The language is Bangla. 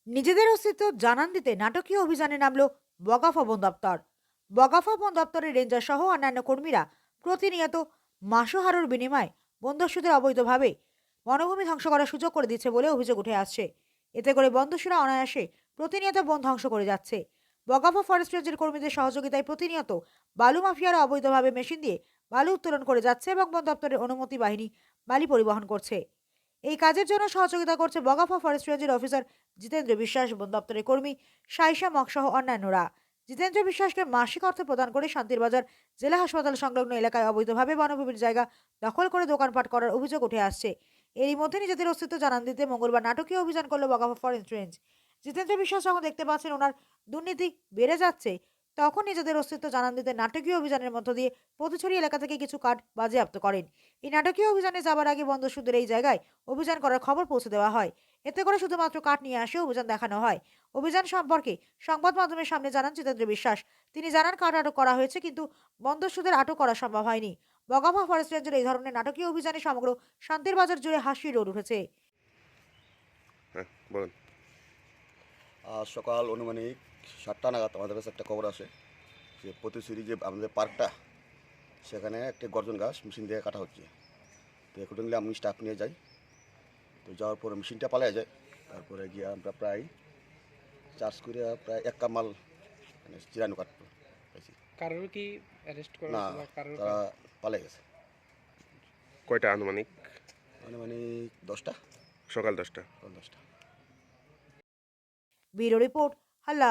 নিজেদের অস্তিত্ব জানান দিতে নাটকীয় অভিযানে নামল বগাফা বন দপ্তর। বগাফা বন দপ্তরের রেঞ্জার সহ অন্যান্য কর্মীরা প্রতিনিয়ত মাসোহারোর বিনিময়ে বনদস্যুদের অবৈধভাবে বনভূমি ধ্বংস করার সুযোগ করে দিচ্ছে বলে অভিযোগ উঠে আসছে। এতে করে বনদস্যুরা অনায়াসে প্রতিনিয়ত বন ধ্বংস করে যাচ্ছে। বগাফা ফরেস্ট রেঞ্জের কর্মীদের সহযোগিতায় প্রতিনিয়ত বালু মাফিয়ারা অবৈধভাবে মেশিন দিয়ে বালু উত্তোলন করে যাচ্ছে এবং বন দপ্তরের অনুমতি বাহিনী বালি পরিবহন করছে। এই কাজের জন্য সহযোগিতা করছে বগাফা ফরেস্ট রেঞ্জের অফিসার জিতেন্দ্র বিশ্বাস, বন দপ্তরের কর্মী সাইশা মক সহ অন্যান্যরা। জিতেন্দ্র বিশ্বাসকে মাসিক অর্থ প্রদান করে শান্তির বাজার জেলা হাসপাতাল সংলগ্ন এলাকায় অবৈধভাবে বনভূমির জায়গা দখল করে দোকানপাট করার অভিযোগ উঠে আসছে। এরই মধ্যে নিজেদের অস্তিত্ব জানান দিতে মঙ্গলবার নাটকীয় অভিযান করল বগাফা ফরেস্ট রেঞ্জ। জিতেন্দ্র বিশ্বাস যখন দেখতে পাচ্ছেন ওনার দুর্নীতি বেড়ে যাচ্ছে, তখন নিজেদের অস্তিত্ব জানান দিতে নাটকীয় অভিযানের মধ্য দিয়ে পথছড়ি এলাকা থেকে কিছু কাঠ বাজেয়াপ্ত করেন। এই নাটকীয় অভিযানে যাবার আগে বন্দস্যুদের এই জায়গায় অভিযান করার খবর পৌঁছে দেওয়া হয়। এতে করে শুধুমাত্র কাঠ নিয়ে আসে অভিযান দেখানো হয়। অভিযান সম্পর্কে সংবাদ মাধ্যমের সামনে জানান জিতেন্দ্র বিশ্বাস। তিনি জানান কাঠ আটক করা হয়েছে, কিন্তু বন্দস্যুদের আটক করা সম্ভব হয়নি। বগাফা ফরেস্ট রেঞ্জের এই ধরনের নাটকীয় অভিযানে সমগ্র শান্তির বাজার জুড়ে হাসির রোড উঠেছে। হ্যাঁ, বলুন। আজ সকাল আনুমানিক 7টা নাগাদ আমাদের কাছে একটা খবর আসে যে পথিসুরি যে আমাদের পার্কটা, সেখানে একটা গর্জন গাছ মেশিন দিয়ে কাটা হচ্ছে। তো অ্যাকর্ডিংলি আমি স্টাফ নিয়ে যাই। তো যাওয়ার পরে মেশিনটা পালিয়ে যায়। তারপরে গিয়ে আমরা প্রায় চার্জ করে প্রায় 1 কামাল মানে চিরানো কাঠ পাইছি। কারোর কি অ্যারেস্ট করা না, হয়েছে বা কারোর তারা পালিয়ে গেছে। কয়টা আনুমানিক? আনুমানিক 10টা, সকাল 10টা। 10টা। ব্যুরো রিপোর্ট, হাল্লা।